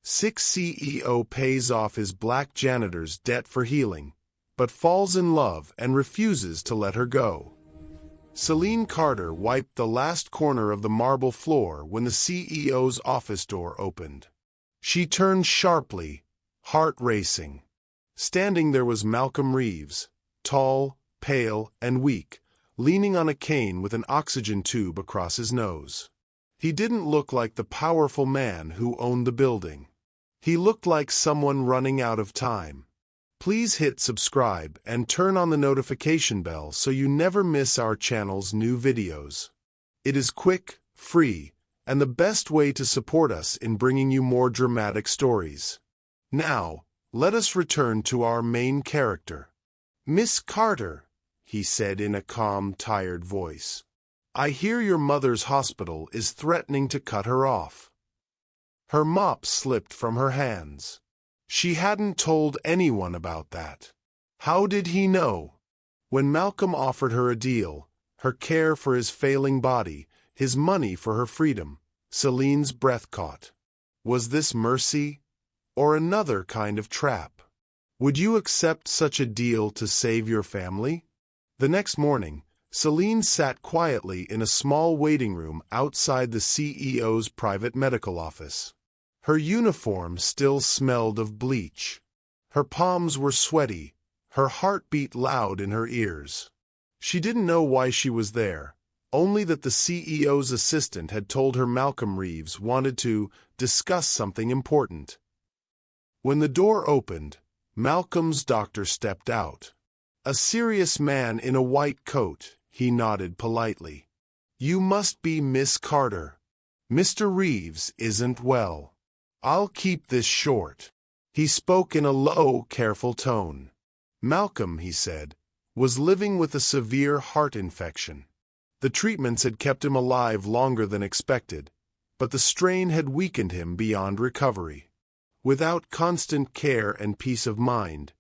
Sick CEO pays off his black janitor's debt for healing, but falls in love and refuses to let her go. Celine Carter wiped the last corner of the marble floor when the CEO's office door opened. She turned sharply, heart racing. Standing there was Malcolm Reeves, tall, pale, and weak, leaning on a cane with an oxygen tube across his nose. He didn't look like the powerful man who owned the building. He looked like someone running out of time. Please hit subscribe and turn on the notification bell so you never miss our channel's new videos. It is quick, free, and the best way to support us in bringing you more dramatic stories. Now, let us return to our main character. "Miss Carter," he said in a calm, tired voice. "I hear your mother's hospital is threatening to cut her off." Her mop slipped from her hands. She hadn't told anyone about that. How did he know? When Malcolm offered her a deal, her care for his failing body, his money for her freedom, Celine's breath caught. Was this mercy, or another kind of trap? Would you accept such a deal to save your family? The next morning, Celine sat quietly in a small waiting room outside the CEO's private medical office. Her uniform still smelled of bleach. Her palms were sweaty, her heart beat loud in her ears. She didn't know why she was there, only that the CEO's assistant had told her Malcolm Reeves wanted to discuss something important. When the door opened, Malcolm's doctor stepped out. A serious man in a white coat, he nodded politely. "You must be Miss Carter. Mr. Reeves isn't well. I'll keep this short." He spoke in a low, careful tone. Malcolm, he said, was living with a severe heart infection. The treatments had kept him alive longer than expected, but the strain had weakened him beyond recovery. Without constant care and peace of mind,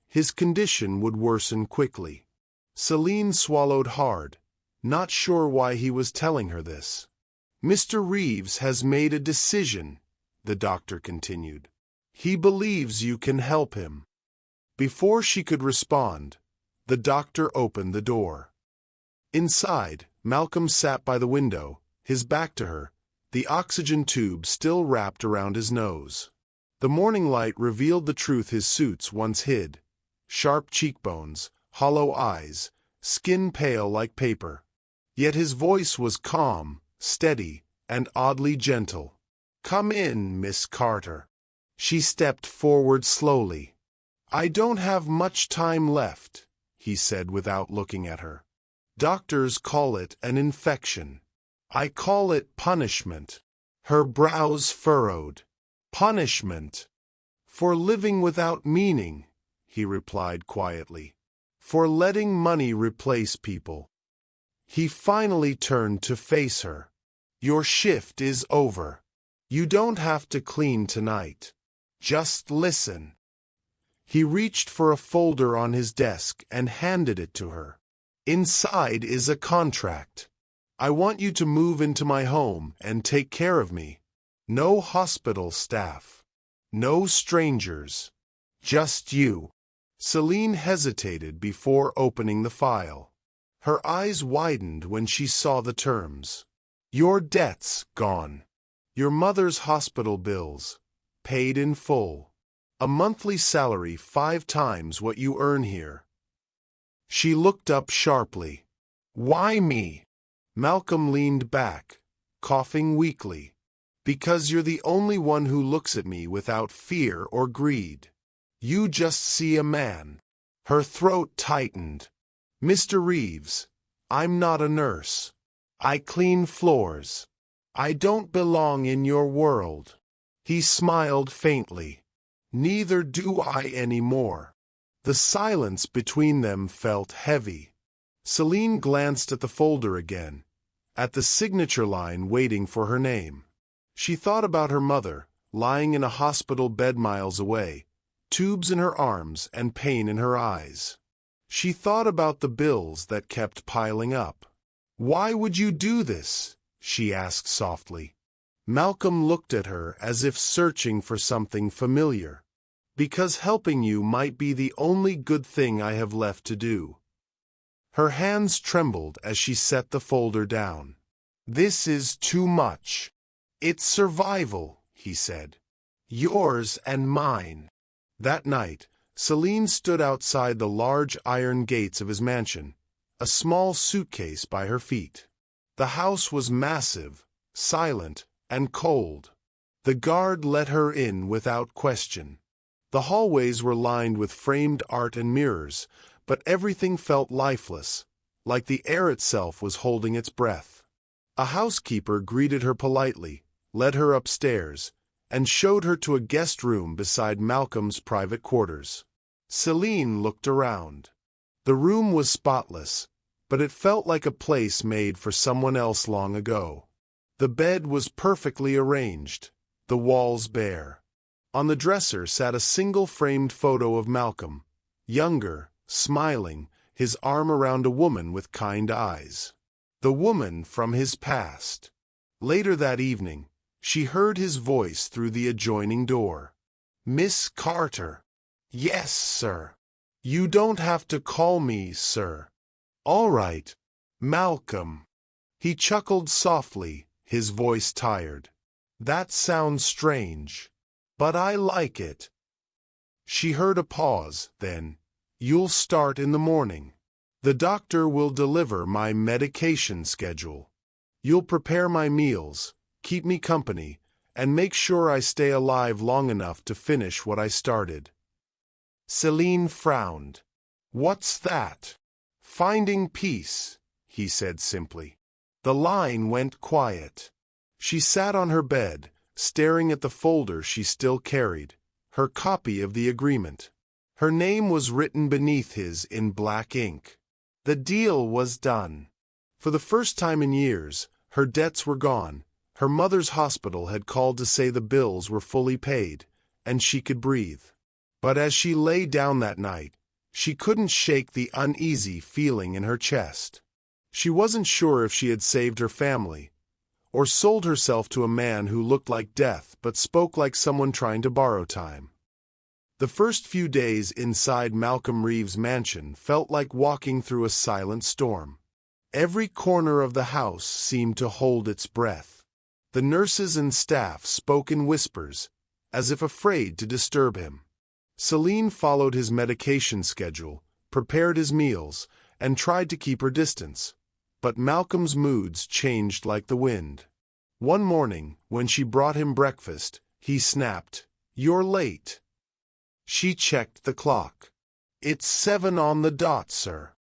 his condition would worsen quickly. Celine swallowed hard, not sure why he was telling her this. "Mr. Reeves has made a decision," the doctor continued. "He believes you can help him." Before she could respond, the doctor opened the door. Inside, Malcolm sat by the window, his back to her, the oxygen tube still wrapped around his nose. The morning light revealed the truth his suits once hid: sharp cheekbones, hollow eyes, skin pale like paper. Yet his voice was calm, steady, and oddly gentle. "Come in, Miss Carter." She stepped forward slowly. "I don't have much time left," he said without looking at her. "Doctors call it an infection. I call it punishment." Her brows furrowed. "Punishment? For living without meaning," he replied quietly. "For letting money replace people." He finally turned to face her. "Your shift is over. You don't have to clean tonight. Just listen." He reached for a folder on his desk and handed it to her. "Inside is a contract. I want you to move into my home and take care of me. No hospital staff. No strangers. Just you." Celine hesitated before opening the file. Her eyes widened when she saw the terms. "Your debts gone. Your mother's hospital bills, paid in full. A monthly salary 5 times what you earn here." She looked up sharply. "Why me?" Malcolm leaned back, coughing weakly. "Because you're the only one who looks at me without fear or greed. You just see a man." Her throat tightened. "Mr. Reeves, I'm not a nurse. I clean floors. I don't belong in your world." He smiled faintly. "Neither do I anymore." The silence between them felt heavy. Celine glanced at the folder again, at the signature line waiting for her name. She thought about her mother, lying in a hospital bed miles away, tubes in her arms and pain in her eyes. She thought about the bills that kept piling up. "Why would you do this?" she asked softly. Malcolm looked at her as if searching for something familiar. "Because helping you might be the only good thing I have left to do." Her hands trembled as she set the folder down. "This is too much. It's survival," he said. "Yours and mine." That night, Celine stood outside the large iron gates of his mansion, a small suitcase by her feet. The house was massive, silent, and cold. The guard let her in without question. The hallways were lined with framed art and mirrors, but everything felt lifeless, like the air itself was holding its breath. A housekeeper greeted her politely, led her upstairs, and showed her to a guest room beside Malcolm's private quarters. Celine looked around. The room was spotless, but it felt like a place made for someone else long ago. The bed was perfectly arranged, the walls bare. On the dresser sat a single framed photo of Malcolm, younger, smiling, his arm around a woman with kind eyes. The woman from his past. Later that evening, she heard his voice through the adjoining door. "Miss Carter." "Yes, sir." "You don't have to call me, sir." "All right, Malcolm." He chuckled softly, his voice tired. "That sounds strange, but I like it." She heard a pause, then, "You'll start in the morning. The doctor will deliver my medication schedule. You'll prepare my meals, keep me company, and make sure I stay alive long enough to finish what I started." Celine frowned. "What's that?" "Finding peace," he said simply. The line went quiet. She sat on her bed, staring at the folder she still carried, her copy of the agreement. Her name was written beneath his in black ink. The deal was done. For the first time in years, her debts were gone. Her mother's hospital had called to say the bills were fully paid, and she could breathe. But as she lay down that night, she couldn't shake the uneasy feeling in her chest. She wasn't sure if she had saved her family, or sold herself to a man who looked like death but spoke like someone trying to borrow time. The first few days inside Malcolm Reeves' mansion felt like walking through a silent storm. Every corner of the house seemed to hold its breath. The nurses and staff spoke in whispers, as if afraid to disturb him. Celine followed his medication schedule, prepared his meals, and tried to keep her distance. But Malcolm's moods changed like the wind. One morning, when she brought him breakfast, he snapped, "You're late." She checked the clock. "It's 7 on the dot, sir."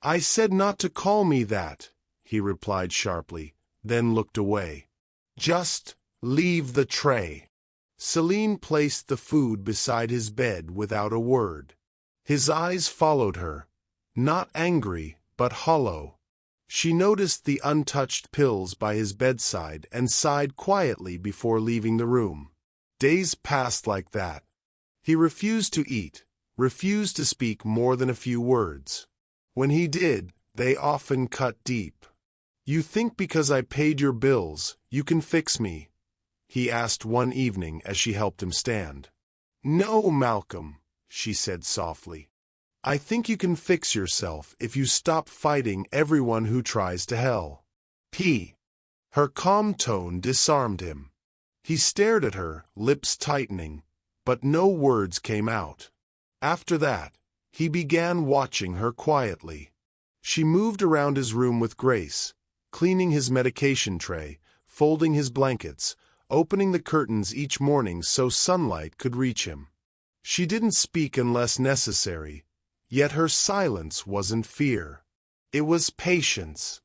"I said not to call me that," he replied sharply, then looked away. "Just leave the tray." Celine placed the food beside his bed without a word. His eyes followed her, not angry, but hollow. She noticed the untouched pills by his bedside and sighed quietly before leaving the room. Days passed like that. He refused to eat, refused to speak more than a few words. When he did, they often cut deep. "You think because I paid your bills, you can fix me?" he asked one evening as she helped him stand. "No, Malcolm," she said softly. "I think you can fix yourself if you stop fighting everyone who tries to help." Her calm tone disarmed him. He stared at her, lips tightening, but no words came out. After that, he began watching her quietly. She moved around his room with grace, cleaning his medication tray, folding his blankets, opening the curtains each morning so sunlight could reach him. She didn't speak unless necessary, yet her silence wasn't fear. It was patience.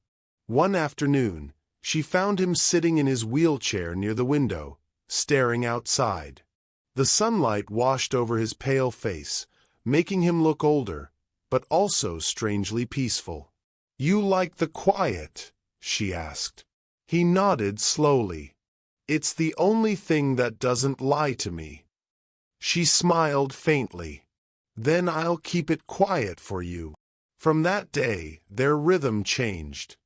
One afternoon, she found him sitting in his wheelchair near the window, staring outside. The sunlight washed over his pale face, making him look older, but also strangely peaceful. "You like the quiet?" she asked. He nodded slowly. "It's the only thing that doesn't lie to me." She smiled faintly. "Then I'll keep it quiet for you." From that day, their rhythm changed.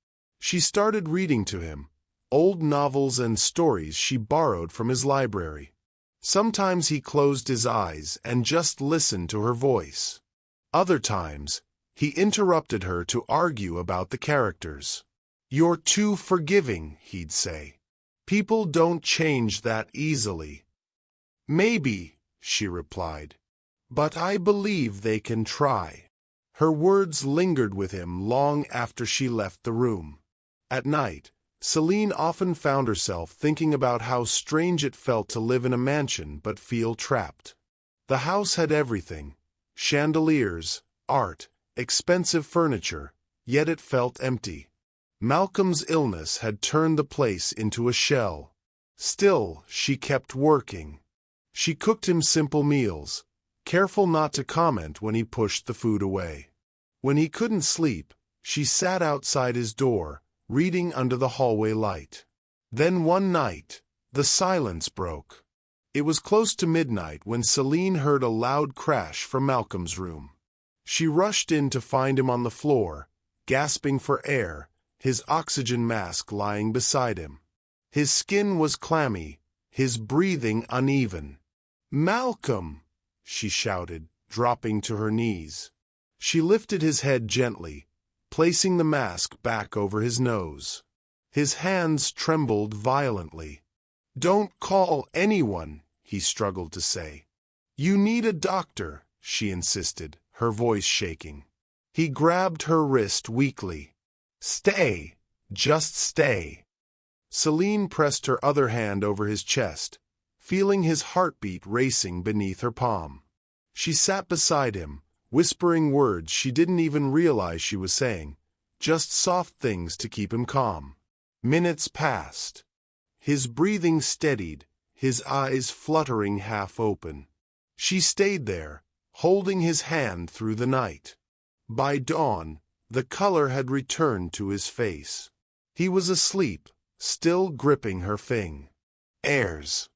She started reading to him, old novels and stories she borrowed from his library. Sometimes he closed his eyes and just listened to her voice. Other times, he interrupted her to argue about the characters. "You're too forgiving," he'd say. "People don't change that easily." "Maybe," she replied, "but I believe they can try." Her words lingered with him long after she left the room. At night, Celine often found herself thinking about how strange it felt to live in a mansion but feel trapped. The house had everything: chandeliers, art, expensive furniture, yet it felt empty. Malcolm's illness had turned the place into a shell. Still, she kept working. She cooked him simple meals, careful not to comment when he pushed the food away. When he couldn't sleep, she sat outside his door, reading under the hallway light. Then one night, the silence broke. It was close to midnight when Celine heard a loud crash from Malcolm's room. She rushed in to find him on the floor, gasping for air, his oxygen mask lying beside him. His skin was clammy, his breathing uneven. "Malcolm!" she shouted, dropping to her knees. She lifted his head gently, placing the mask back over his nose. His hands trembled violently. "Don't call anyone," he struggled to say. "You need a doctor," she insisted, her voice shaking. He grabbed her wrist weakly. "Stay, just stay." Celine pressed her other hand over his chest, feeling his heartbeat racing beneath her palm. She sat beside him, whispering words she didn't even realize she was saying, just soft things to keep him calm. Minutes passed. His breathing steadied, his eyes fluttering half open. She stayed there, holding his hand through the night. By dawn, the color had returned to his face. He was asleep, still gripping her fingers.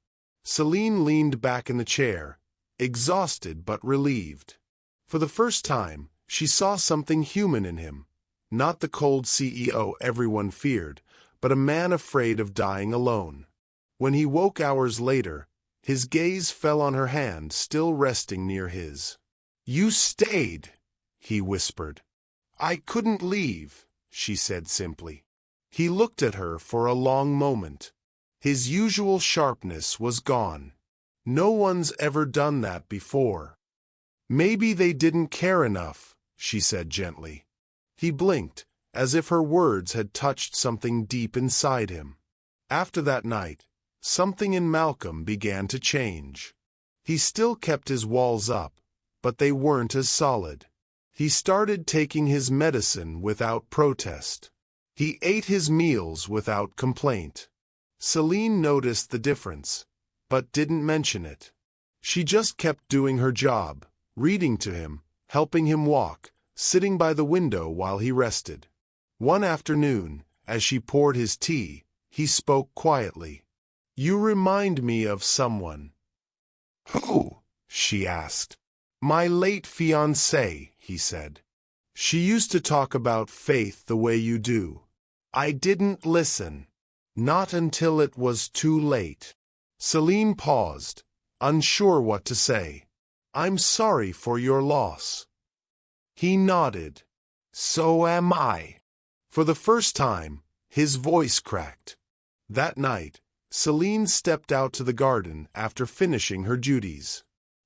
Celine leaned back in the chair, exhausted but relieved. For the first time, she saw something human in him, not the cold CEO everyone feared, but a man afraid of dying alone. When he woke hours later, his gaze fell on her hand still resting near his. "You stayed," he whispered. "I couldn't leave," she said simply. He looked at her for a long moment. His usual sharpness was gone. No one's ever done that before. "Maybe they didn't care enough," she said gently. He blinked, as if her words had touched something deep inside him. After that night, something in Malcolm began to change. He still kept his walls up, but they weren't as solid. He started taking his medicine without protest. He ate his meals without complaint. Celine noticed the difference, but didn't mention it. She just kept doing her job, reading to him, helping him walk, sitting by the window while he rested. One afternoon, as she poured his tea, he spoke quietly. "You remind me of someone." "Who?" she asked. "My late fiancée," he said. "She used to talk about faith the way you do. I didn't listen. Not until it was too late." Celine paused, unsure what to say. "I'm sorry for your loss." He nodded. "So am I." For the first time, his voice cracked. That night, Celine stepped out to the garden after finishing her duties.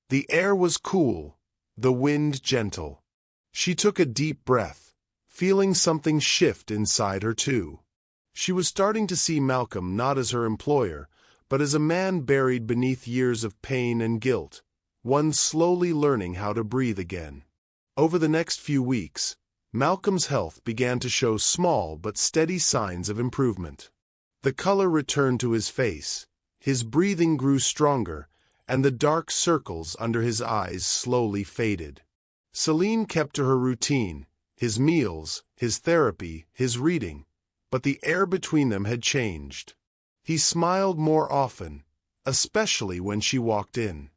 The air was cool, the wind gentle. She took a deep breath, feeling something shift inside her too. She was starting to see Malcolm not as her employer, but as a man buried beneath years of pain and guilt, one slowly learning how to breathe again. Over the next few weeks, Malcolm's health began to show small but steady signs of improvement. The color returned to his face, his breathing grew stronger, and the dark circles under his eyes slowly faded. Celine kept to her routine, his meals, his therapy, his reading, but the air between them had changed. He smiled more often, especially when she walked in.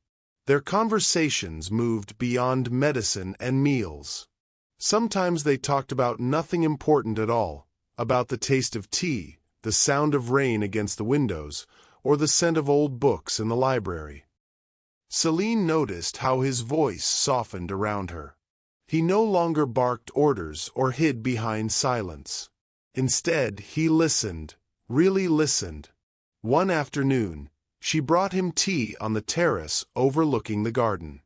Their conversations moved beyond medicine and meals. Sometimes they talked about nothing important at all, about the taste of tea, the sound of rain against the windows, or the scent of old books in the library. Celine noticed how his voice softened around her. He no longer barked orders or hid behind silence. Instead, he listened, really listened. One afternoon, she brought him tea on the terrace overlooking the garden.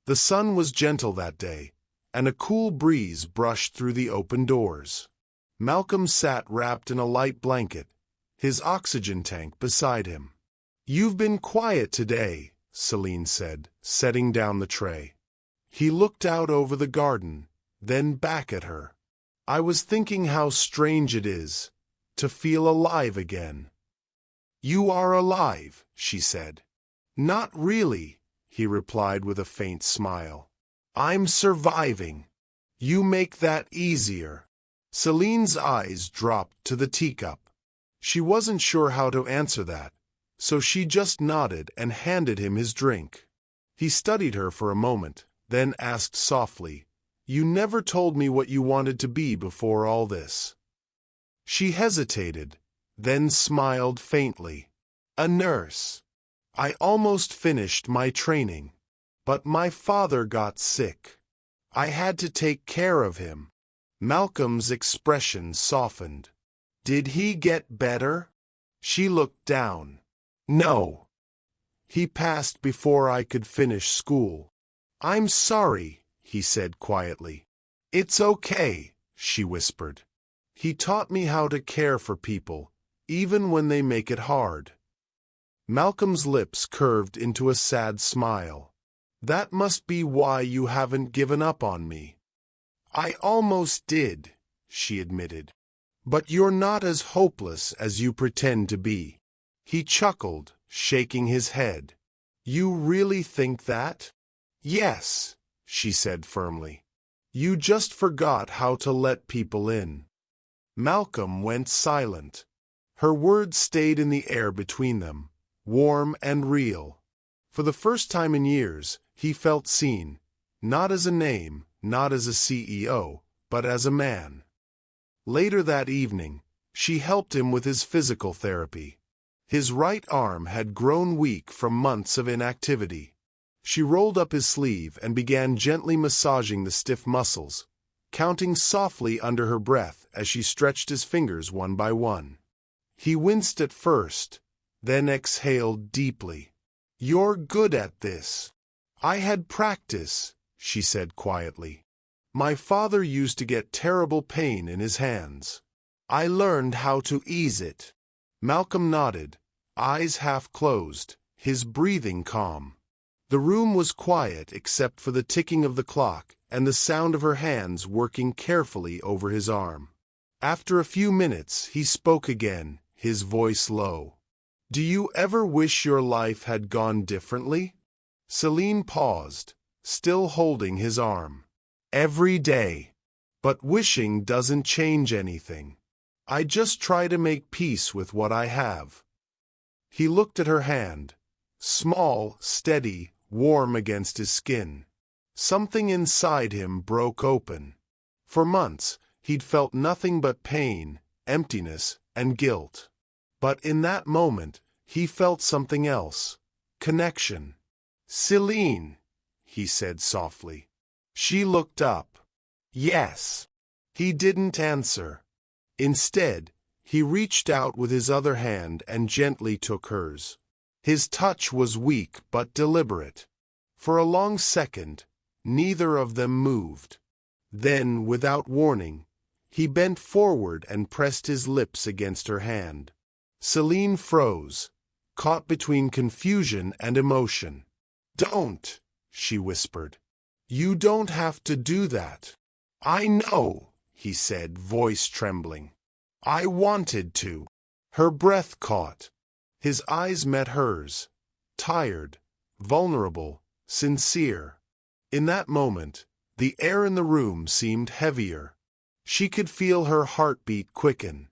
The sun was gentle that day, and a cool breeze brushed through the open doors. Malcolm sat wrapped in a light blanket, his oxygen tank beside him. "You've been quiet today," Celine said, setting down the tray. He looked out over the garden, then back at her. "I was thinking how strange it is to feel alive again." "You are alive," she said. "Not really," he replied with a faint smile. "I'm surviving." "You make that easier." Celine's eyes dropped to the teacup. She wasn't sure how to answer that, so she just nodded and handed him his drink. He studied her for a moment, then asked softly, "You never told me what you wanted to be before all this." She hesitated, then smiled faintly. "A nurse. I almost finished my training, but my father got sick. I had to take care of him." Malcolm's expression softened. "Did he get better?" She looked down. "No. He passed before I could finish school." "I'm sorry," he said quietly. "It's okay," she whispered. "He taught me how to care for people, even when they make it hard." Malcolm's lips curved into a sad smile. "That must be why you haven't given up on me." "I almost did," she admitted. "But you're not as hopeless as you pretend to be." He chuckled, shaking his head. "You really think that?" "Yes," she said firmly. "You just forgot how to let people in." Malcolm went silent. Her words stayed in the air between them, warm and real. For the first time in years, he felt seen, not as a name, not as a CEO, but as a man. Later that evening, she helped him with his physical therapy. His right arm had grown weak from months of inactivity. She rolled up his sleeve and began gently massaging the stiff muscles, counting softly under her breath as she stretched his fingers one by one. He winced at first, then exhaled deeply. "You're good at this." "I had practice," she said quietly. "My father used to get terrible pain in his hands. I learned how to ease it." Malcolm nodded, eyes half closed, his breathing calm. The room was quiet except for the ticking of the clock and the sound of her hands working carefully over his arm. After a few minutes, he spoke again, his voice low. "Do you ever wish your life had gone differently?" Celine paused, still holding his arm. "Every day. But wishing doesn't change anything. I just try to make peace with what I have." He looked at her hand, small, steady, warm against his skin. Something inside him broke open. For months, he'd felt nothing but pain, emptiness, and guilt. But in that moment, he felt something else. Connection. "Celine," he said softly. She looked up. "Yes." He didn't answer. Instead, he reached out with his other hand and gently took hers. His touch was weak but deliberate. For a long second, neither of them moved. Then, without warning, he bent forward and pressed his lips against her hand. Celine froze, caught between confusion and emotion. "Don't," she whispered. "You don't have to do that." "I know," he said, voice trembling. "I wanted to." Her breath caught. His eyes met hers, tired, vulnerable, sincere. In that moment, the air in the room seemed heavier. She could feel her heartbeat quicken.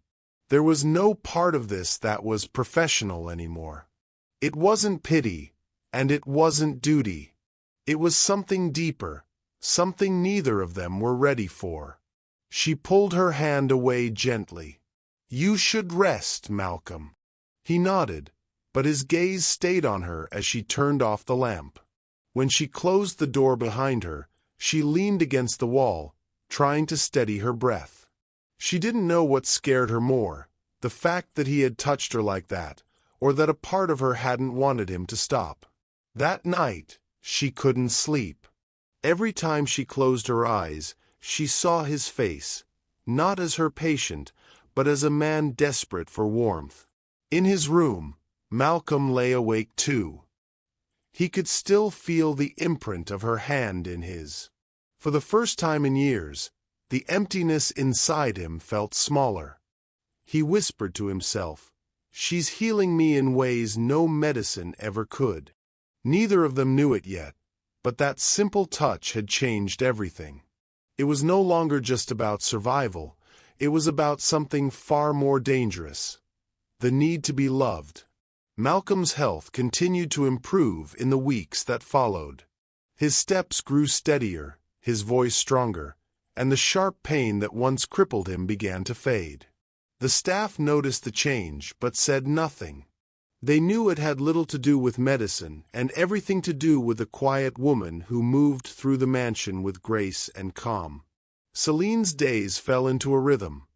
There was no part of this that was professional anymore. It wasn't pity, and it wasn't duty. It was something deeper, something neither of them were ready for. She pulled her hand away gently. You should rest, Malcolm. He nodded, but his gaze stayed on her as she turned off the lamp. When she closed the door behind her, she leaned against the wall, trying to steady her breath. She didn't know what scared her more, the fact that he had touched her like that, or that a part of her hadn't wanted him to stop. That night, she couldn't sleep. Every time she closed her eyes, she saw his face, not as her patient, but as a man desperate for warmth. In his room, Malcolm lay awake too. He could still feel the imprint of her hand in his. For the first time in years, the emptiness inside him felt smaller. He whispered to himself, "She's healing me in ways no medicine ever could." Neither of them knew it yet, but that simple touch had changed everything. It was no longer just about survival, it was about something far more dangerous: the need to be loved. Malcolm's health continued to improve in the weeks that followed. His steps grew steadier, his voice stronger, and the sharp pain that once crippled him began to fade. The staff noticed the change but said nothing. They knew it had little to do with medicine and everything to do with the quiet woman who moved through the mansion with grace and calm. Celine's days fell into a rhythm.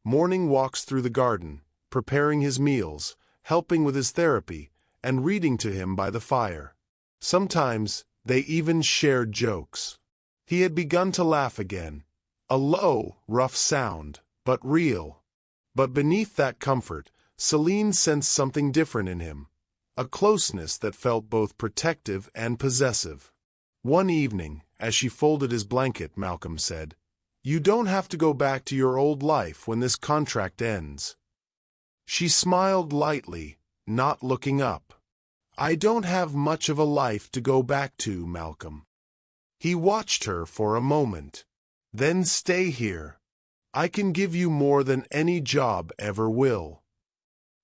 Morning walks through the garden, preparing his meals, helping with his therapy, and reading to him by the fire. Sometimes they even shared jokes. He had begun to laugh again, a low, rough sound, but real. But beneath that comfort, Celine sensed something different in him, a closeness that felt both protective and possessive. One evening, as she folded his blanket, Malcolm said, "You don't have to go back to your old life when this contract ends." She smiled lightly, not looking up. "I don't have much of a life to go back to, Malcolm." He watched her for a moment. "Then stay here. I can give you more than any job ever will."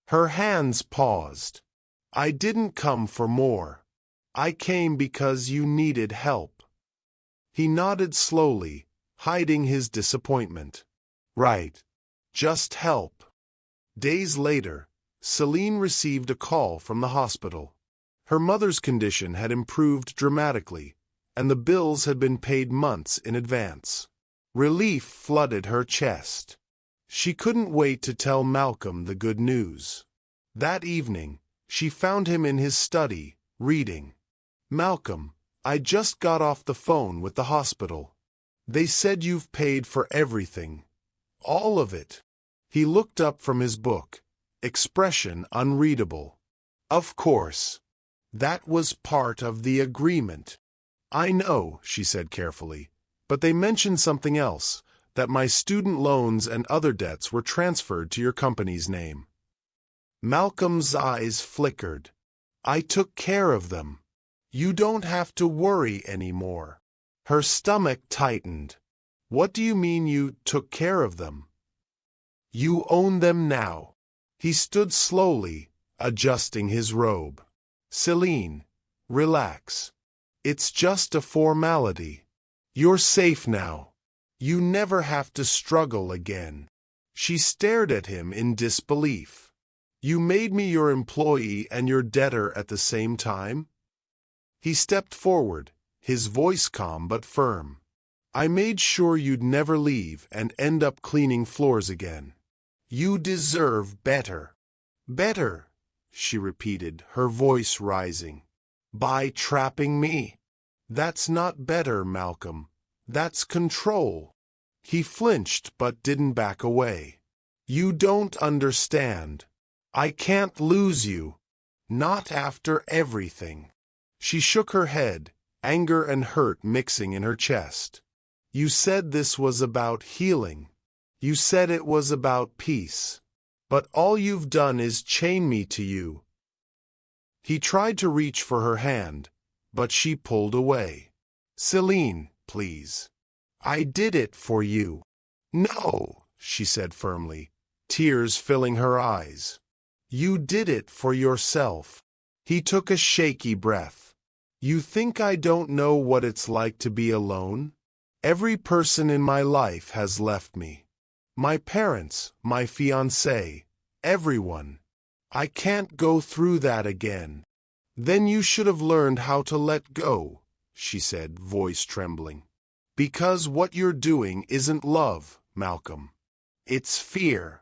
Her hands paused. "I didn't come for more. I came because you needed help." He nodded slowly, hiding his disappointment. "Right. Just help." Days later, Celine received a call from the hospital. Her mother's condition had improved dramatically, and the bills had been paid months in advance. Relief flooded her chest. She couldn't wait to tell Malcolm the good news. That evening, she found him in his study, reading. "Malcolm, I just got off the phone with the hospital. They said you've paid for everything. All of it." He looked up from his book, expression unreadable. "Of course. That was part of the agreement." "I know," she said carefully, "but they mentioned something else, that my student loans and other debts were transferred to your company's name." Malcolm's eyes flickered. "I took care of them. You don't have to worry anymore." Her stomach tightened. "What do you mean you took care of them?" "You own them now." He stood slowly, adjusting his robe. "Celine, relax. It's just a formality. You're safe now. You never have to struggle again." She stared at him in disbelief. "You made me your employee and your debtor at the same time?" He stepped forward, his voice calm but firm. "I made sure you'd never leave and end up cleaning floors again. You deserve better." "Better," she repeated, her voice rising. "By trapping me." "That's not better, Malcolm. That's control." He flinched but didn't back away. "You don't understand. I can't lose you. Not after everything." She shook her head, anger and hurt mixing in her chest. "You said this was about healing. You said it was about peace. But all you've done is chain me to you." He tried to reach for her hand, but she pulled away. "Celine, please. I did it for you." "No," she said firmly, tears filling her eyes. "You did it for yourself." He took a shaky breath. "You think I don't know what it's like to be alone? Every person in my life has left me. My parents, my fiancé, everyone. I can't go through that again. Then you should have learned how to let go, she said, voice trembling. Because what you're doing isn't love, Malcolm. It's fear.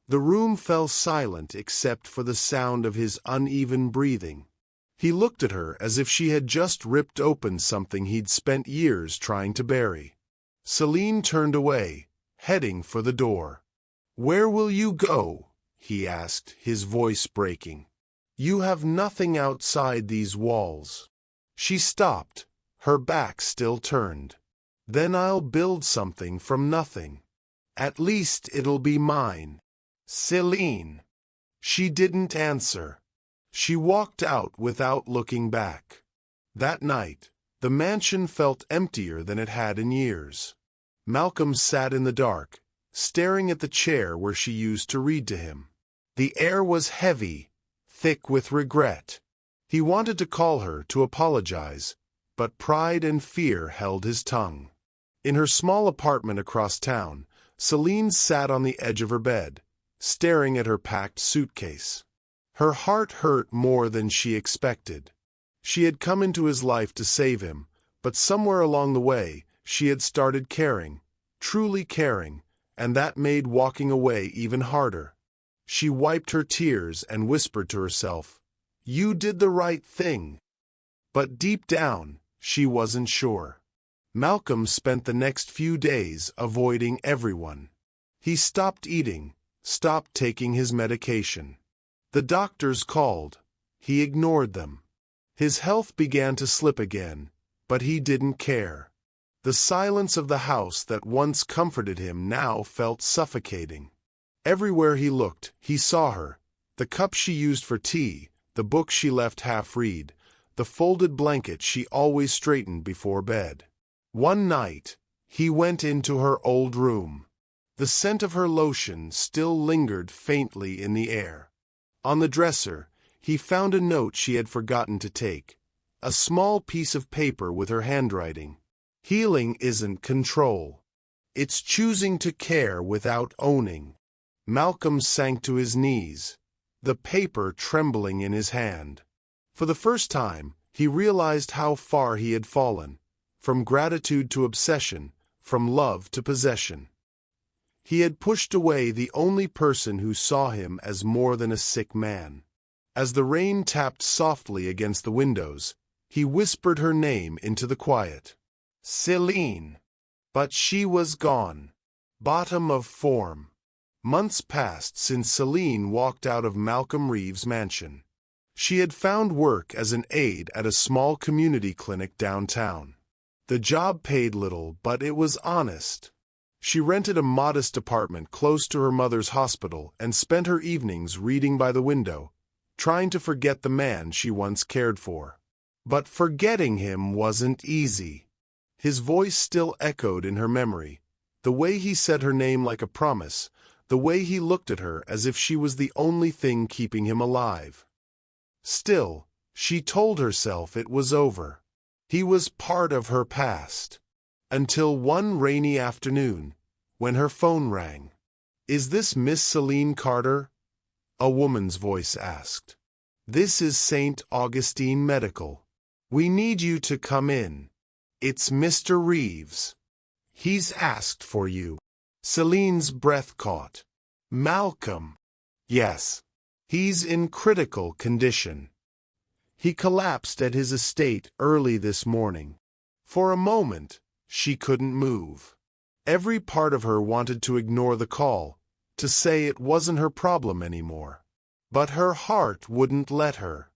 The room fell silent except for the sound of his uneven breathing. He looked at her as if she had just ripped open something he'd spent years trying to bury. Celine turned away, heading for the door. Where will you go? He asked, his voice breaking. You have nothing outside these walls. She stopped, her back still turned. Then I'll build something from nothing. At least it'll be mine. Celine. She didn't answer. She walked out without looking back. That night, the mansion felt emptier than it had in years. Malcolm sat in the dark, staring at the chair where she used to read to him. The air was heavy, thick with regret. He wanted to call her to apologize, but pride and fear held his tongue. In her small apartment across town, Celine sat on the edge of her bed, staring at her packed suitcase. Her heart hurt more than she expected. She had come into his life to save him, but somewhere along the way, she had started caring, truly caring, and that made walking away even harder. She wiped her tears and whispered to herself, "You did the right thing." But deep down, she wasn't sure. Malcolm spent the next few days avoiding everyone. He stopped eating, stopped taking his medication. The doctors called. He ignored them. His health began to slip again, but he didn't care. The silence of the house that once comforted him now felt suffocating. Everywhere he looked, he saw her, the cup she used for tea, the book she left half-read, the folded blanket she always straightened before bed. One night, he went into her old room. The scent of her lotion still lingered faintly in the air. On the dresser, he found a note she had forgotten to take, a small piece of paper with her handwriting. Healing isn't control. It's choosing to care without owning. Malcolm sank to his knees, the paper trembling in his hand. For the first time, he realized how far he had fallen, from gratitude to obsession, from love to possession. He had pushed away the only person who saw him as more than a sick man. As the rain tapped softly against the windows, he whispered her name into the quiet. Celine. But she was gone. Bottom of form. Months passed since Celine walked out of Malcolm Reeves' mansion. She had found work as an aide at a small community clinic downtown. The job paid little, but it was honest. She rented a modest apartment close to her mother's hospital and spent her evenings reading by the window, trying to forget the man she once cared for. But forgetting him wasn't easy. His voice still echoed in her memory, the way he said her name like a promise, the way he looked at her as if she was the only thing keeping him alive. Still, she told herself it was over. He was part of her past. Until one rainy afternoon, when her phone rang. "Is this Miss Celine Carter?" a woman's voice asked. "This is St. Augustine Medical. We need you to come in. It's Mr. Reeves. He's asked for you." Celine's breath caught. "Malcolm." "Yes. He's in critical condition. He collapsed at his estate early this morning." For a moment, she couldn't move. Every part of her wanted to ignore the call, to say it wasn't her problem anymore. But her heart wouldn't let her.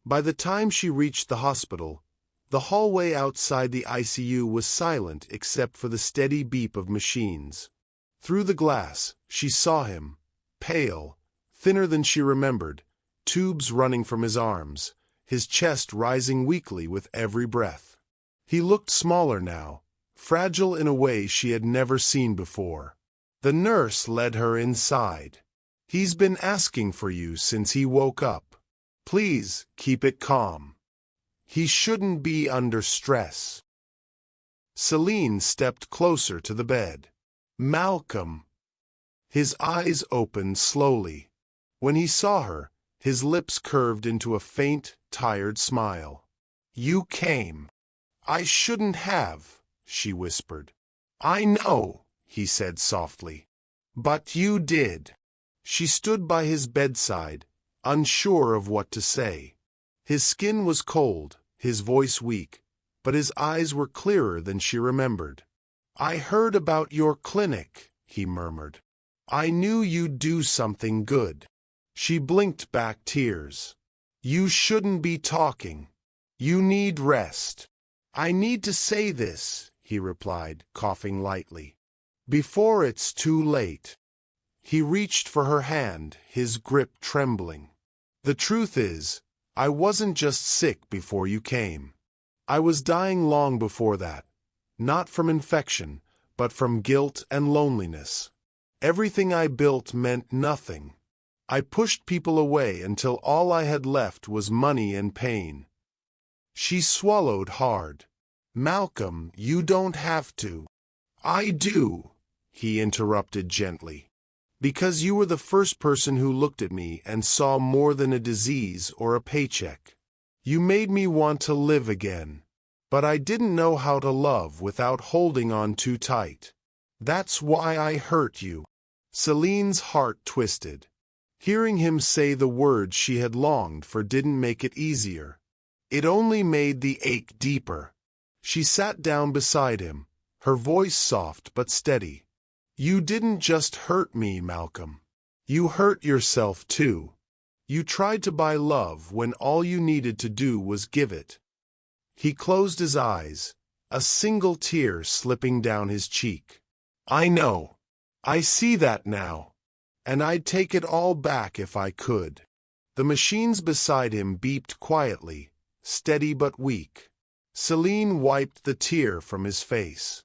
By the time she reached the hospital, the hallway outside the ICU was silent except for the steady beep of machines. Through the glass, she saw him, pale, thinner than she remembered, tubes running from his arms, his chest rising weakly with every breath. He looked smaller now, fragile in a way she had never seen before. The nurse led her inside. "He's been asking for you since he woke up. Please keep it calm. He shouldn't be under stress." Celine stepped closer to the bed. "Malcolm." His eyes opened slowly. When he saw her, his lips curved into a faint, tired smile. "You came." "I shouldn't have," she whispered. "I know," he said softly. "But you did." She stood by his bedside, unsure of what to say. His skin was cold, his voice weak, but his eyes were clearer than she remembered. "I heard about your clinic," he murmured. "I knew you'd do something good." She blinked back tears. "You shouldn't be talking. You need rest." "I need to say this," he replied, coughing lightly, "before it's too late." He reached for her hand, his grip trembling. "The truth is, I wasn't just sick before you came. I was dying long before that, not from infection, but from guilt and loneliness. Everything I built meant nothing. I pushed people away until all I had left was money and pain." She swallowed hard. "Malcolm, you don't have to." "I do," he interrupted gently. "Because you were the first person who looked at me and saw more than a disease or a paycheck. You made me want to live again. But I didn't know how to love without holding on too tight. That's why I hurt you." Celine's heart twisted. Hearing him say the words she had longed for didn't make it easier. It only made the ache deeper. She sat down beside him, her voice soft but steady. "You didn't just hurt me, Malcolm. You hurt yourself too. You tried to buy love when all you needed to do was give it." He closed his eyes, a single tear slipping down his cheek. "I know. I see that now. And I'd take it all back if I could." The machines beside him beeped quietly, steady but weak. Celine wiped the tear from his face.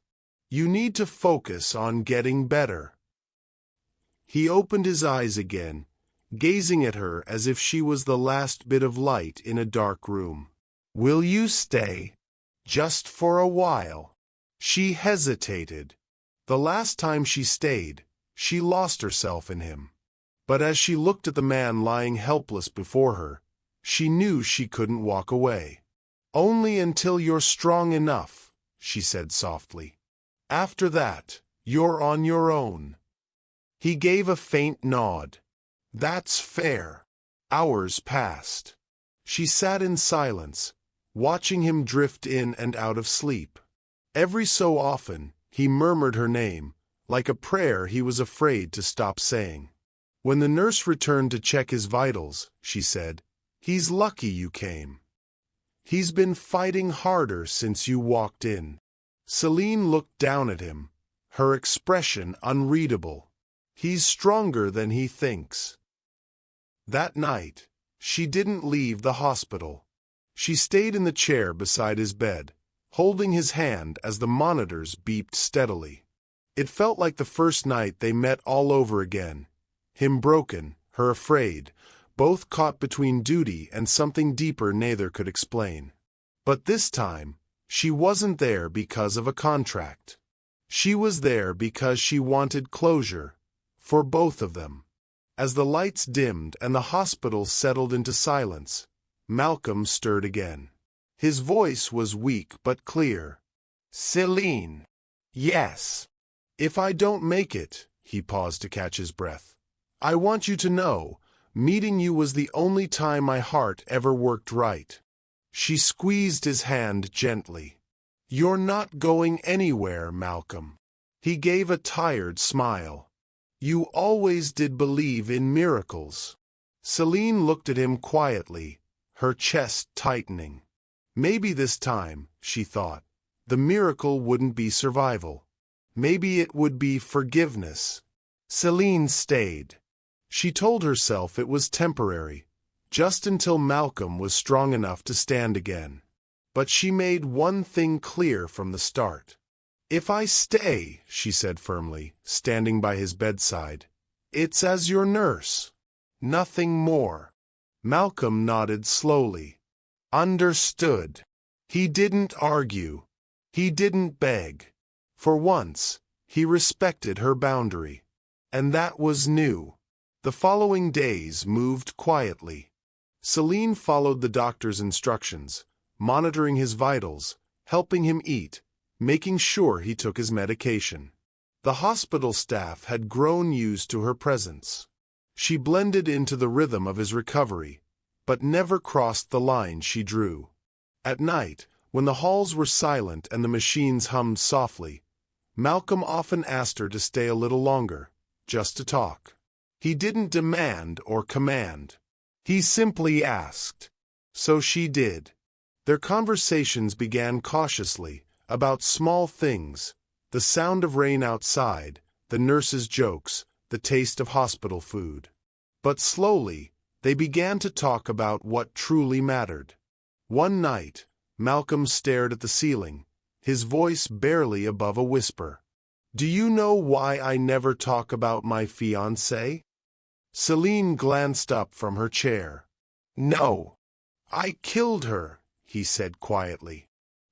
"You need to focus on getting better." He opened his eyes again, gazing at her as if she was the last bit of light in a dark room. "Will you stay? Just for a while?" She hesitated. The last time she stayed, she lost herself in him. But as she looked at the man lying helpless before her, she knew she couldn't walk away. "Only until you're strong enough," she said softly. "After that, you're on your own." He gave a faint nod. "That's fair." Hours passed. She sat in silence, watching him drift in and out of sleep. Every so often, he murmured her name, like a prayer he was afraid to stop saying. When the nurse returned to check his vitals, she said, "He's lucky you came. He's been fighting harder since you walked in." Celine looked down at him, her expression unreadable. "He's stronger than he thinks." That night, she didn't leave the hospital. She stayed in the chair beside his bed, holding his hand as the monitors beeped steadily. It felt like the first night they met all over again. Him broken, her afraid, both caught between duty and something deeper neither could explain. But this time, she wasn't there because of a contract. She was there because she wanted closure, for both of them. As the lights dimmed and the hospital settled into silence, Malcolm stirred again. His voice was weak but clear. "Celine." "Yes." "If I don't make it," he paused to catch his breath, "I want you to know, meeting you was the only time my heart ever worked right." She squeezed his hand gently. "You're not going anywhere, Malcolm." He gave a tired smile. "You always did believe in miracles." Celine looked at him quietly, her chest tightening. Maybe this time, she thought, the miracle wouldn't be survival. Maybe it would be forgiveness. Celine stayed. She told herself it was temporary, just until Malcolm was strong enough to stand again. But she made one thing clear from the start. "If I stay," she said firmly, standing by his bedside, "it's as your nurse. Nothing more." Malcolm nodded slowly. Understood. He didn't argue. He didn't beg. For once, he respected her boundary. And that was new. The following days moved quietly. Celine followed the doctor's instructions, monitoring his vitals, helping him eat, making sure he took his medication. The hospital staff had grown used to her presence. She blended into the rhythm of his recovery, but never crossed the line she drew. At night, when the halls were silent and the machines hummed softly, Malcolm often asked her to stay a little longer, just to talk. He didn't demand or command. He simply asked. So she did. Their conversations began cautiously, about small things, the sound of rain outside, the nurse's jokes, the taste of hospital food. But slowly, they began to talk about what truly mattered. One night, Malcolm stared at the ceiling, his voice barely above a whisper. "Do you know why I never talk about my fiancée?" Celine glanced up from her chair. "No. I killed her," he said quietly.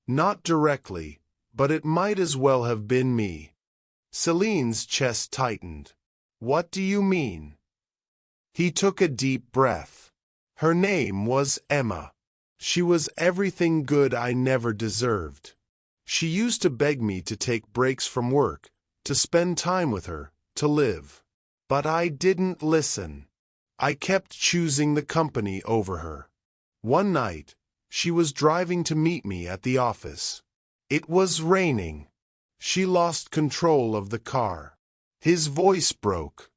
"Not directly, but it might as well have been me." Celine's chest tightened. "What do you mean?" He took a deep breath. "Her name was Emma. She was everything good I never deserved. She used to beg me to take breaks from work, to spend time with her, to live. But I didn't listen. I kept choosing the company over her. One night, she was driving to meet me at the office. It was raining. She lost control of the car. His voice broke.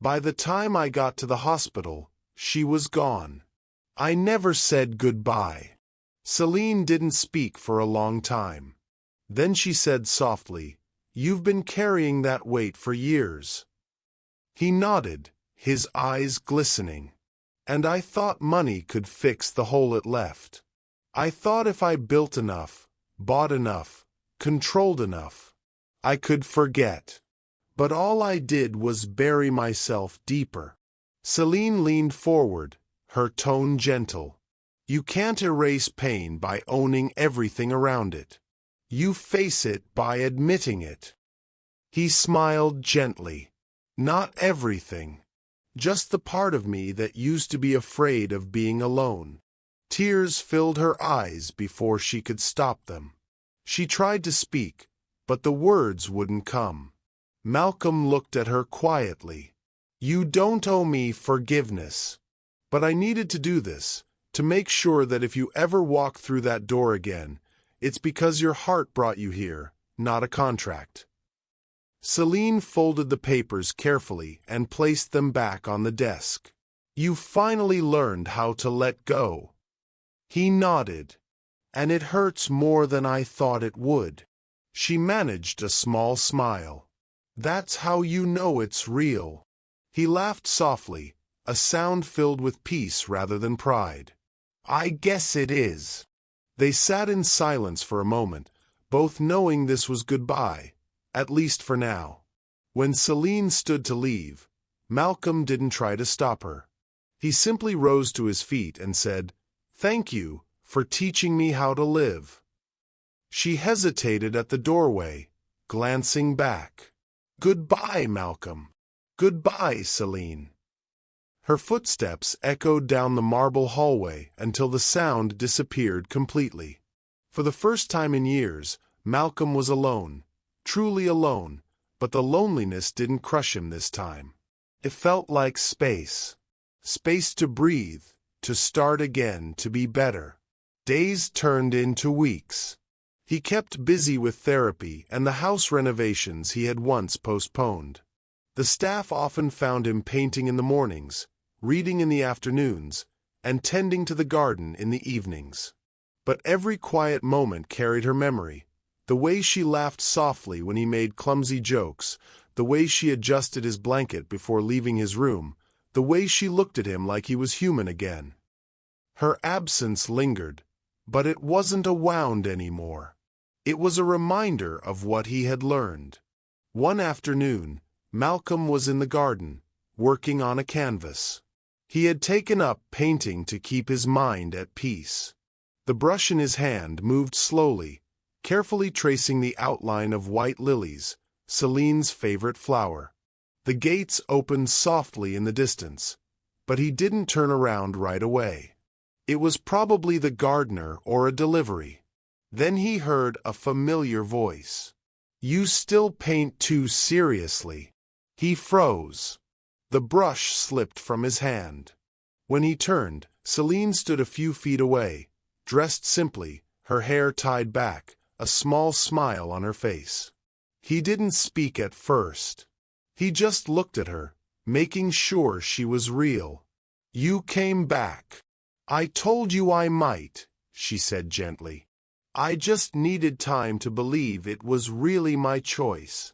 By the time I got to the hospital, she was gone. I never said goodbye." Celine didn't speak for a long time. Then she said softly, "You've been carrying that weight for years." He nodded, his eyes glistening. "And I thought money could fix the hole it left. I thought if I built enough, bought enough, controlled enough, I could forget. But all I did was bury myself deeper." Celine leaned forward, her tone gentle. "You can't erase pain by owning everything around it. You face it by admitting it." He smiled gently. "Not everything. Just the part of me that used to be afraid of being alone." Tears filled her eyes before she could stop them. She tried to speak, but the words wouldn't come. Malcolm looked at her quietly. "You don't owe me forgiveness. But I needed to do this, to make sure that if you ever walk through that door again, it's because your heart brought you here, not a contract." Celine folded the papers carefully and placed them back on the desk. "You finally learned how to let go." He nodded. "And it hurts more than I thought it would." She managed a small smile. "That's how you know it's real." He laughed softly, a sound filled with peace rather than pride. "I guess it is." They sat in silence for a moment, both knowing this was goodbye, at least for now. When Celine stood to leave, Malcolm didn't try to stop her. He simply rose to his feet and said, "Thank you for teaching me how to live." She hesitated at the doorway, glancing back. "Goodbye, Malcolm." "Goodbye, Celine." Her footsteps echoed down the marble hallway until the sound disappeared completely. For the first time in years, Malcolm was alone, truly alone, but the loneliness didn't crush him this time. It felt like space. Space to breathe, to start again, to be better. Days turned into weeks. He kept busy with therapy and the house renovations he had once postponed. The staff often found him painting in the mornings, reading in the afternoons, and tending to the garden in the evenings. But every quiet moment carried her memory. The way she laughed softly when he made clumsy jokes, the way she adjusted his blanket before leaving his room, the way she looked at him like he was human again. Her absence lingered, but it wasn't a wound anymore. It was a reminder of what he had learned. One afternoon, Malcolm was in the garden, working on a canvas. He had taken up painting to keep his mind at peace. The brush in his hand moved slowly, carefully tracing the outline of white lilies, Celine's favorite flower. The gates opened softly in the distance, but he didn't turn around right away. It was probably the gardener or a delivery. Then he heard a familiar voice. "You still paint too seriously." He froze. The brush slipped from his hand. When he turned, Celine stood a few feet away, dressed simply, her hair tied back, a small smile on her face. He didn't speak at first. He just looked at her, making sure she was real. "You came back. I told you I might," she said gently. "I just needed time to believe it was really my choice."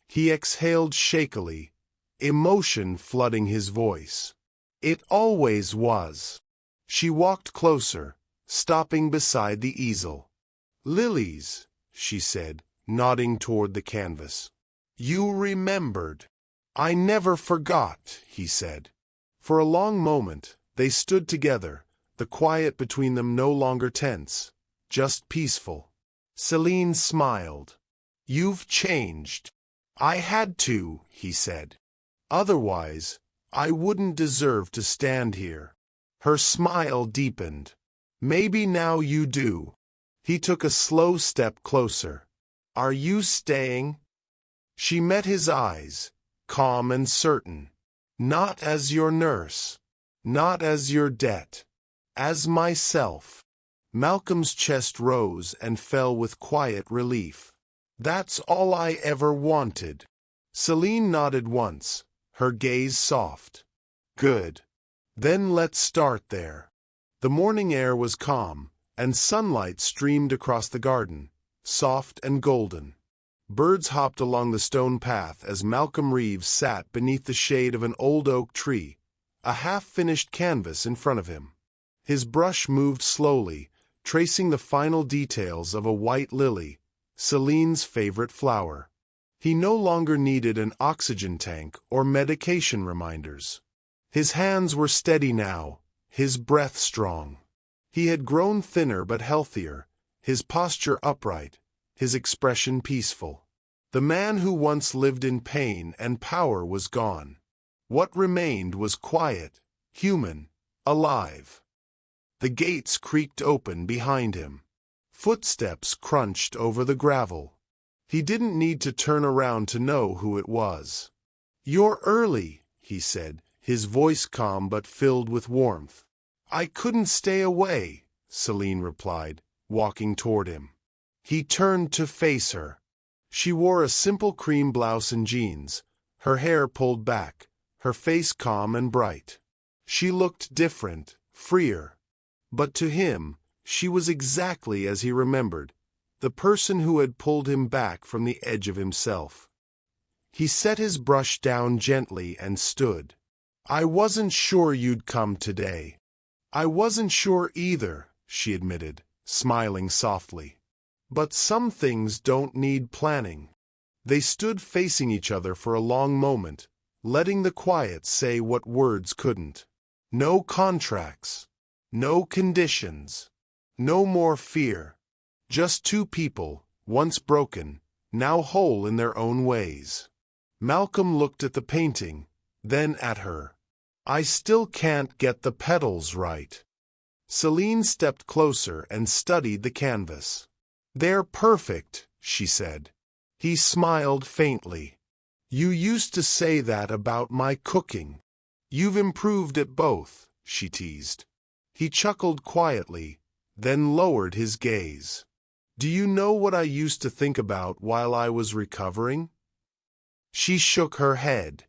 He exhaled shakily, emotion flooding his voice. "It always was." She walked closer, stopping beside the easel. "Lilies," she said, nodding toward the canvas. "You remembered." "I never forgot," he said. For a long moment, they stood together, the quiet between them no longer tense, just peaceful. Celine smiled. "You've changed." "I had to," he said. "Otherwise, I wouldn't deserve to stand here." Her smile deepened. "Maybe now you do." He took a slow step closer. "Are you staying?" She met his eyes, calm and certain. "Not as your nurse. Not as your debt. As myself." Malcolm's chest rose and fell with quiet relief. "That's all I ever wanted." Celine nodded once, her gaze soft. "Good. Then let's start there." The morning air was calm, and sunlight streamed across the garden, soft and golden. Birds hopped along the stone path as Malcolm Reeves sat beneath the shade of an old oak tree, a half-finished canvas in front of him. His brush moved slowly, tracing the final details of a white lily, Celine's favorite flower. He no longer needed an oxygen tank or medication reminders. His hands were steady now, his breath strong. He had grown thinner but healthier, his posture upright, his expression peaceful. The man who once lived in pain and power was gone. What remained was quiet, human, alive. The gates creaked open behind him. Footsteps crunched over the gravel. He didn't need to turn around to know who it was. "You're early," he said, his voice calm but filled with warmth. "I couldn't stay away," Celine replied, walking toward him. He turned to face her. She wore a simple cream blouse and jeans, her hair pulled back, her face calm and bright. She looked different, freer. But to him, she was exactly as he remembered, the person who had pulled him back from the edge of himself. He set his brush down gently and stood. "I wasn't sure you'd come today." "I wasn't sure either," she admitted, smiling softly. "But some things don't need planning." They stood facing each other for a long moment, letting the quiet say what words couldn't. No contracts. No conditions. No more fear. Just two people, once broken, now whole in their own ways. Malcolm looked at the painting, then at her. "I still can't get the petals right." Celine stepped closer and studied the canvas. "They're perfect," she said. He smiled faintly. "You used to say that about my cooking." "You've improved at both," she teased. He chuckled quietly, then lowered his gaze. "Do you know what I used to think about while I was recovering?" She shook her head.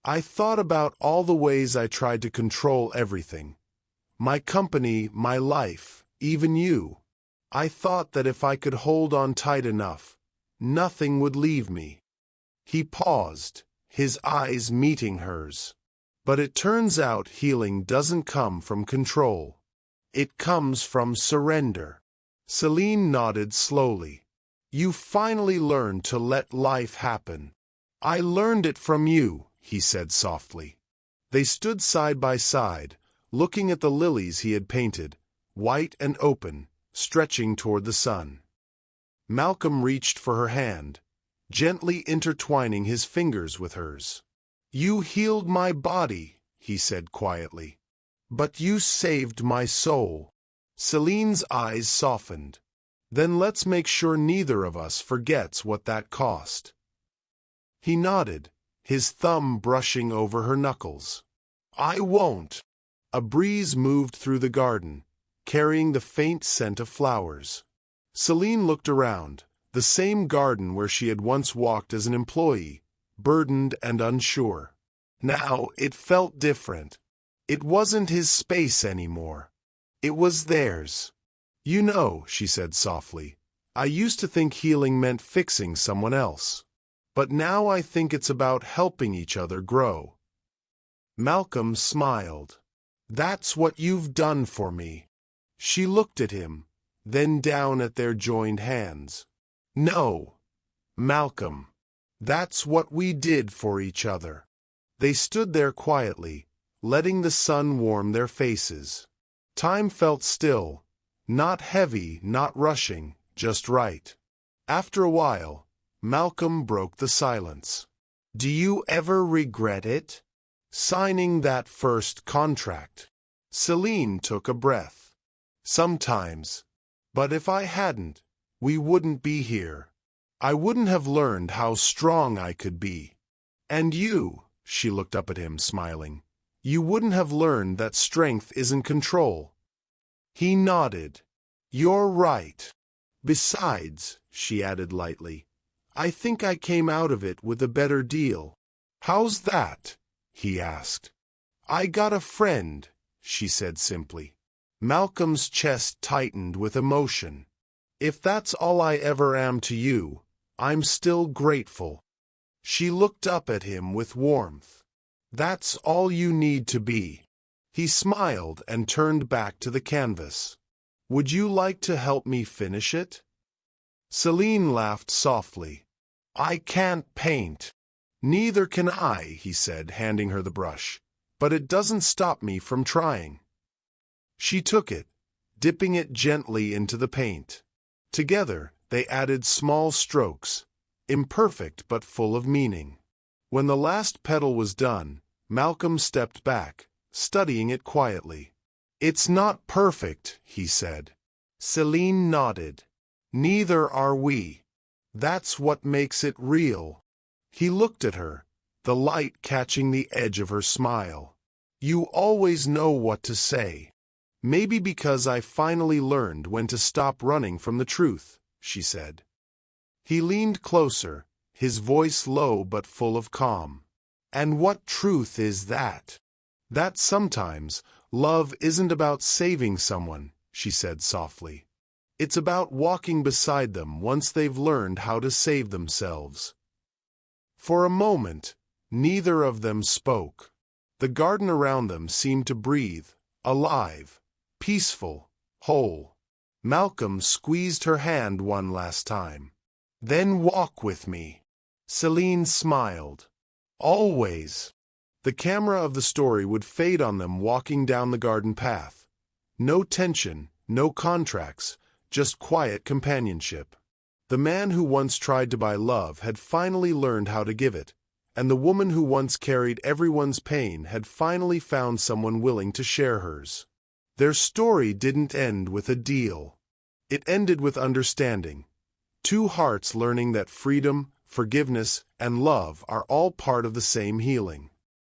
"I thought about all the ways I tried to control everything. My company, my life, even you. I thought that if I could hold on tight enough, nothing would leave me." He paused, his eyes meeting hers. "But it turns out healing doesn't come from control. It comes from surrender." Celine nodded slowly. "You finally learned to let life happen." "I learned it from you," he said softly. They stood side by side, looking at the lilies he had painted, white and open, stretching toward the sun. Malcolm reached for her hand, gently intertwining his fingers with hers. "You healed my body," he said quietly. "But you saved my soul." Celine's eyes softened. "Then let's make sure neither of us forgets what that cost." He nodded, his thumb brushing over her knuckles. "I won't." A breeze moved through the garden, carrying the faint scent of flowers. Celine looked around, the same garden where she had once walked as an employee, burdened and unsure. Now it felt different. It wasn't his space anymore. It was theirs. "You know," she said softly, "I used to think healing meant fixing someone else. But now I think it's about helping each other grow." Malcolm smiled. "That's what you've done for me." She looked at him, then down at their joined hands. "No, Malcolm. That's what we did for each other." They stood there quietly, letting the sun warm their faces. Time felt still, not heavy, not rushing, just right. After a while, Malcolm broke the silence. "Do you ever regret it? Signing that first contract?" Celine took a breath. "Sometimes. But if I hadn't, we wouldn't be here. I wouldn't have learned how strong I could be. And you," she looked up at him, smiling, "you wouldn't have learned that strength isn't control." He nodded. "You're right. Besides," she added lightly, "I think I came out of it with a better deal." "How's that?" he asked. "I got a friend," she said simply. Malcolm's chest tightened with emotion. "If that's all I ever am to you, I'm still grateful." She looked up at him with warmth. "That's all you need to be." He smiled and turned back to the canvas. "Would you like to help me finish it?" Celine laughed softly. "I can't paint." "Neither can I," he said, handing her the brush. "But it doesn't stop me from trying." She took it, dipping it gently into the paint. Together, they added small strokes, imperfect but full of meaning. When the last petal was done, Malcolm stepped back, studying it quietly. "It's not perfect," he said. Celine nodded. "Neither are we. That's what makes it real." He looked at her, the light catching the edge of her smile. "You always know what to say." "Maybe because I finally learned when to stop running from the truth," she said. He leaned closer, his voice low but full of calm. "And what truth is that?" "That sometimes love isn't about saving someone," she said softly. "It's about walking beside them once they've learned how to save themselves." For a moment, neither of them spoke. The garden around them seemed to breathe, alive, peaceful, whole. Malcolm squeezed her hand one last time. "Then walk with me." Celine smiled. "Always." The camera of the story would fade on them walking down the garden path. No tension, no contracts, just quiet companionship. The man who once tried to buy love had finally learned how to give it, and the woman who once carried everyone's pain had finally found someone willing to share hers. Their story didn't end with a deal. It ended with understanding. Two hearts learning that freedom, forgiveness, and love are all part of the same healing.